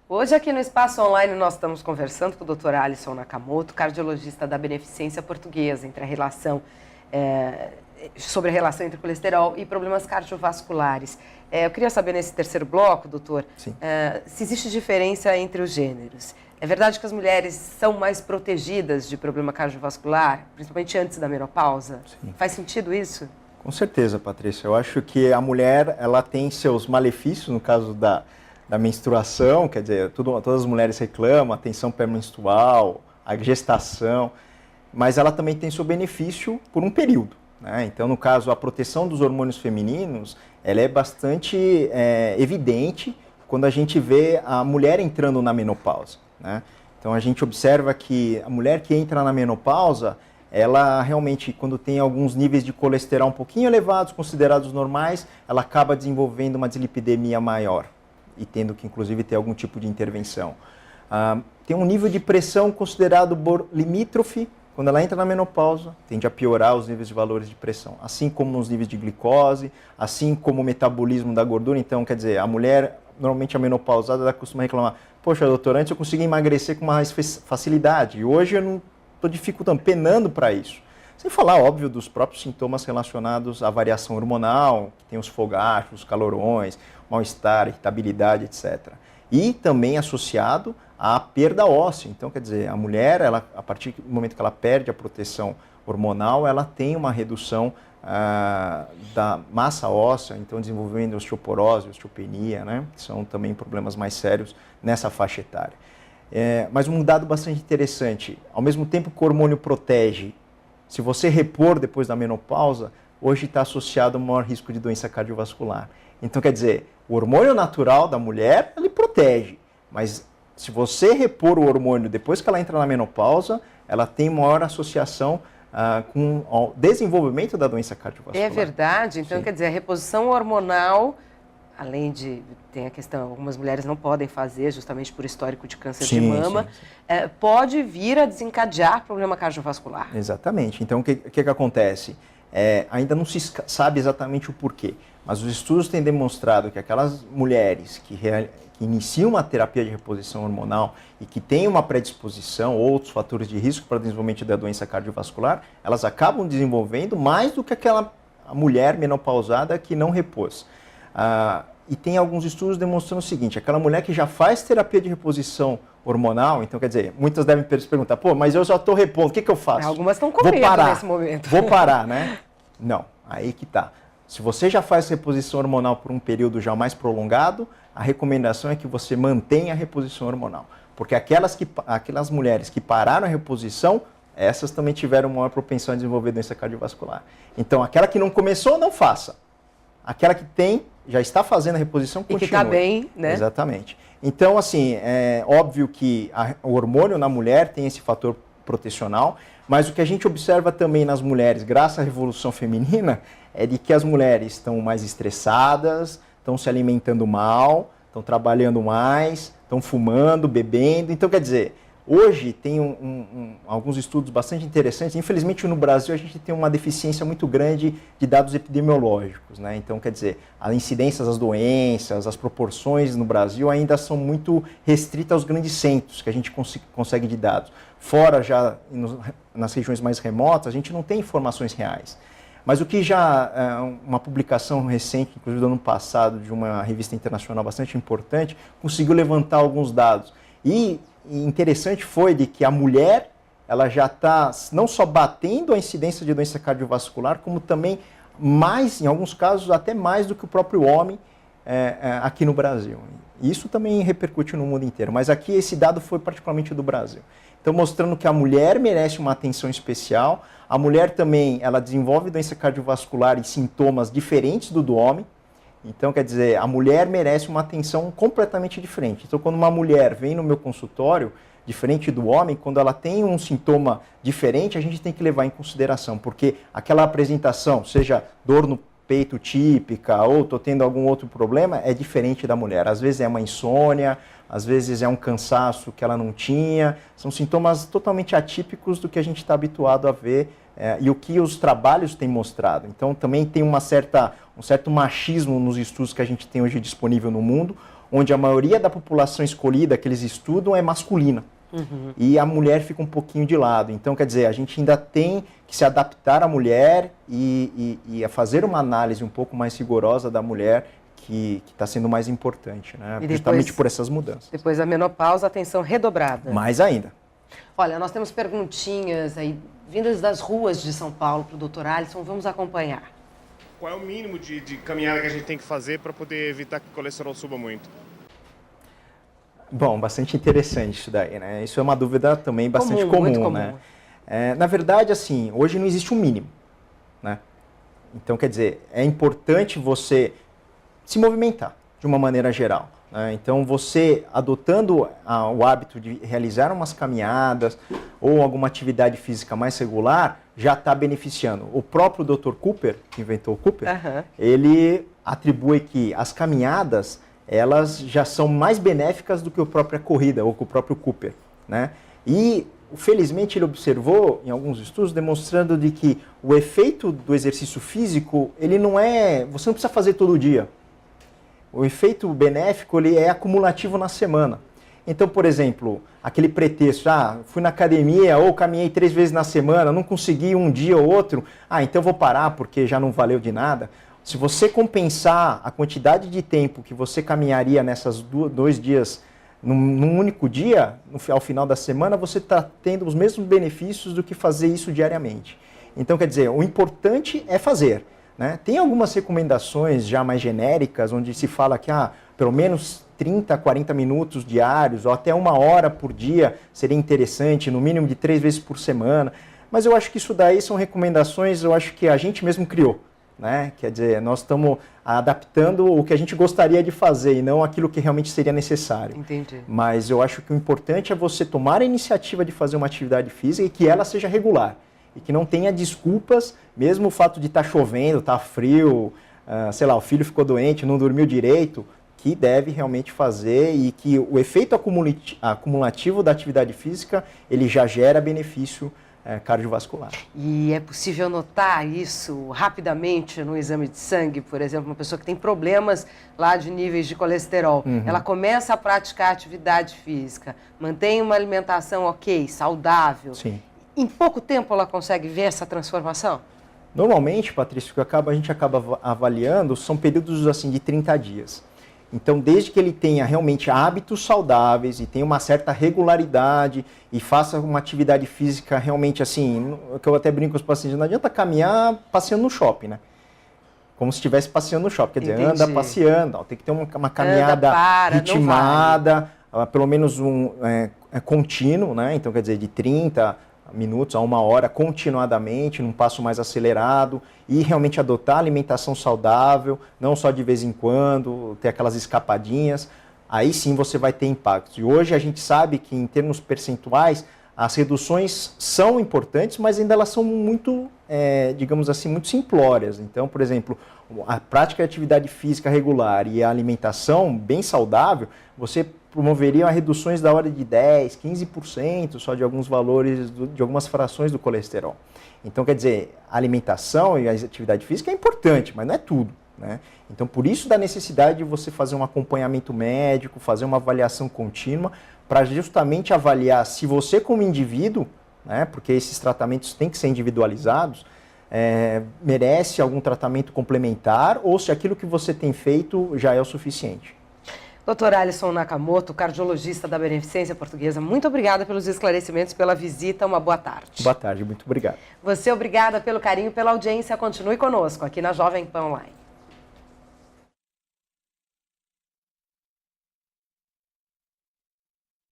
Hoje aqui no Espaço Online nós estamos conversando com o Dr. Alisson Nakamoto, cardiologista da Beneficência Portuguesa, sobre a relação entre colesterol e problemas cardiovasculares. Eu queria saber nesse terceiro bloco, doutor, se existe diferença entre os gêneros. É verdade que as mulheres são mais protegidas de problema cardiovascular, principalmente antes da menopausa? Sim. Faz sentido isso? Com certeza, Patrícia. Eu acho que a mulher ela tem seus malefícios, no caso da menstruação, quer dizer, todas as mulheres reclamam, a tensão pré-menstrual, a gestação, mas ela também tem seu benefício por um período, né? Então, no caso, a proteção dos hormônios femininos, ela é bastante evidente quando a gente vê a mulher entrando na menopausa, né? Então, a gente observa que a mulher que entra na menopausa, ela realmente, quando tem alguns níveis de colesterol um pouquinho elevados, considerados normais, ela acaba desenvolvendo uma dislipidemia maior e tendo que, inclusive, ter algum tipo de intervenção. Tem um nível de pressão considerado limítrofe, quando ela entra na menopausa, tende a piorar os níveis de valores de pressão, assim como os níveis de glicose, assim como o metabolismo da gordura. Então, quer dizer, a mulher, normalmente a menopausada, ela costuma reclamar, poxa, doutor, antes eu conseguia emagrecer com mais facilidade, e hoje eu não estou dificultando, penando para isso. Sem falar, óbvio, dos próprios sintomas relacionados à variação hormonal, que tem os fogachos, os calorões, mal-estar, irritabilidade, etc. E também associado à perda óssea. Então, quer dizer, a mulher, ela, a partir do momento que ela perde a proteção hormonal, ela tem uma redução da massa óssea, então desenvolvendo osteoporose, osteopenia, né? Que são também problemas mais sérios nessa faixa etária. Mas um dado bastante interessante, ao mesmo tempo que o hormônio protege, se você repor depois da menopausa, hoje está associado a maior risco de doença cardiovascular. Então, quer dizer, o hormônio natural da mulher, ele protege, mas se você repor o hormônio depois que ela entra na menopausa, ela tem maior associação com o desenvolvimento da doença cardiovascular. É verdade? Então, quer dizer, a reposição hormonal, além de, tem a questão, algumas mulheres não podem fazer, justamente por histórico de câncer de mama, pode vir a desencadear problema cardiovascular. Exatamente. Então, o que acontece? Ainda não se sabe exatamente o porquê, mas os estudos têm demonstrado que aquelas mulheres que iniciam uma terapia de reposição hormonal e que têm uma predisposição ou outros fatores de risco para o desenvolvimento da doença cardiovascular, elas acabam desenvolvendo mais do que aquela mulher menopausada que não repôs. E tem alguns estudos demonstrando o seguinte, aquela mulher que já faz terapia de reposição hormonal, então quer dizer, muitas devem se perguntar, pô, mas eu já estou repondo, o que eu faço? Algumas estão com medo nesse momento. Vou parar, né? Não, aí que tá. Se você já faz reposição hormonal por um período já mais prolongado, a recomendação é que você mantenha a reposição hormonal. Porque aquelas mulheres que pararam a reposição, essas também tiveram maior propensão a desenvolver doença cardiovascular. Então, aquela que não começou, não faça. Aquela que tem, já está fazendo a reposição, continue. E que está bem, né? Exatamente. Então, assim, é óbvio que o hormônio na mulher tem esse fator protecional, mas o que a gente observa também nas mulheres, graças à revolução feminina, é de que as mulheres estão mais estressadas, estão se alimentando mal, estão trabalhando mais, estão fumando, bebendo. Então, quer dizer, hoje tem alguns estudos bastante interessantes. Infelizmente, no Brasil, a gente tem uma deficiência muito grande de dados epidemiológicos, né? Então, quer dizer, a incidência das doenças, as proporções no Brasil ainda são muito restritas aos grandes centros que a gente consegue de dados. Fora, já nas regiões mais remotas, a gente não tem informações reais. Mas o que uma publicação recente, inclusive do ano passado, de uma revista internacional bastante importante, conseguiu levantar alguns dados. E interessante foi de que a mulher, ela já está não só batendo a incidência de doença cardiovascular, como também mais, em alguns casos, até mais do que o próprio homem aqui no Brasil. Isso também repercute no mundo inteiro, mas aqui esse dado foi particularmente do Brasil. Então, mostrando que a mulher merece uma atenção especial. A mulher também, ela desenvolve doença cardiovascular e sintomas diferentes do homem. Então, quer dizer, a mulher merece uma atenção completamente diferente. Então, quando uma mulher vem no meu consultório, diferente do homem, quando ela tem um sintoma diferente, a gente tem que levar em consideração, porque aquela apresentação, seja dor no peito típica ou estou tendo algum outro problema, é diferente da mulher. Às vezes é uma insônia, às vezes é um cansaço que ela não tinha, são sintomas totalmente atípicos do que a gente está habituado a ver e o que os trabalhos têm mostrado. Então também tem um certo machismo nos estudos que a gente tem hoje disponível no mundo, onde a maioria da população escolhida que eles estudam é masculina. E a mulher fica um pouquinho de lado. Então, quer dizer, a gente ainda tem que se adaptar à mulher e a fazer uma análise um pouco mais rigorosa da mulher, que está sendo mais importante, né? Justamente por essas mudanças. Depois da menopausa, atenção redobrada. Mais ainda. Olha, nós temos perguntinhas aí, vindas das ruas de São Paulo para o doutor Alisson, vamos acompanhar. Qual é o mínimo de caminhada que a gente tem que fazer para poder evitar que o colesterol suba muito? Bom, bastante interessante isso daí, né? Isso é uma dúvida também bastante muito comum, né? Na verdade, assim, hoje não existe um mínimo, né? Então, quer dizer, é importante você se movimentar de uma maneira geral, né? Então, você adotando o hábito de realizar umas caminhadas ou alguma atividade física mais regular, já está beneficiando. O próprio Dr. Cooper, que inventou o Cooper, ele atribui que as caminhadas elas já são mais benéficas do que a própria corrida ou que o próprio Cooper, né? E, felizmente, ele observou em alguns estudos demonstrando de que o efeito do exercício físico, ele não é... Você não precisa fazer todo dia. O efeito benéfico, ele é acumulativo na semana. Então, por exemplo, aquele pretexto, fui na academia ou caminhei 3 vezes na semana, não consegui um dia ou outro, então vou parar porque já não valeu de nada. Se você compensar a quantidade de tempo que você caminharia nessas 2 dias, num único dia, ao final da semana, você está tendo os mesmos benefícios do que fazer isso diariamente. Então, quer dizer, o importante é fazer, né? Tem algumas recomendações já mais genéricas, onde se fala que pelo menos 30, 40 minutos diários, ou até 1 hora por dia seria interessante, no mínimo de 3 vezes por semana. Mas eu acho que isso daí são recomendações, eu acho que a gente mesmo criou. Né? Quer dizer, nós estamos adaptando o que a gente gostaria de fazer e não aquilo que realmente seria necessário. Entendi. Mas eu acho que o importante é você tomar a iniciativa de fazer uma atividade física e que ela seja regular. E que não tenha desculpas, mesmo o fato de estar chovendo, estar frio, sei lá, o filho ficou doente, não dormiu direito, que deve realmente fazer e que o efeito acumulativo da atividade física, ele já gera benefício cardiovascular. E é possível notar isso rapidamente no exame de sangue, por exemplo, uma pessoa que tem problemas lá de níveis de colesterol, ela começa a praticar atividade física, mantém uma alimentação ok, saudável. Sim. Em pouco tempo ela consegue ver essa transformação? Normalmente, Patrícia, o que a gente acaba avaliando são períodos assim de 30 dias. Então, desde que ele tenha realmente hábitos saudáveis e tenha uma certa regularidade e faça uma atividade física realmente assim, que eu até brinco com os pacientes, não adianta caminhar passeando no shopping, né? Como se estivesse passeando no shopping, quer dizer, anda passeando, tem que ter uma caminhada ritmada, pelo menos contínuo, né? Então, quer dizer, de 30 minutos a 1 hora continuadamente, num passo mais acelerado e realmente adotar alimentação saudável, não só de vez em quando, ter aquelas escapadinhas, aí sim você vai ter impactos. E hoje a gente sabe que em termos percentuais as reduções são importantes, mas ainda elas são muito, digamos assim, muito simplórias. Então, por exemplo, a prática de atividade física regular e a alimentação bem saudável, você promoveria reduções da ordem de 10%, 15% só de alguns valores, de algumas frações do colesterol. Então, quer dizer, a alimentação e a atividade física é importante, mas não é tudo, né? Então, por isso da necessidade de você fazer um acompanhamento médico, fazer uma avaliação contínua, para justamente avaliar se você como indivíduo, né, porque esses tratamentos têm que ser individualizados, merece algum tratamento complementar ou se aquilo que você tem feito já é o suficiente. Dr. Alisson Nakamoto, cardiologista da Beneficência Portuguesa, muito obrigada pelos esclarecimentos, pela visita, uma boa tarde. Boa tarde, muito obrigado. Você, obrigada pelo carinho, pela audiência, continue conosco aqui na Jovem Pan Online.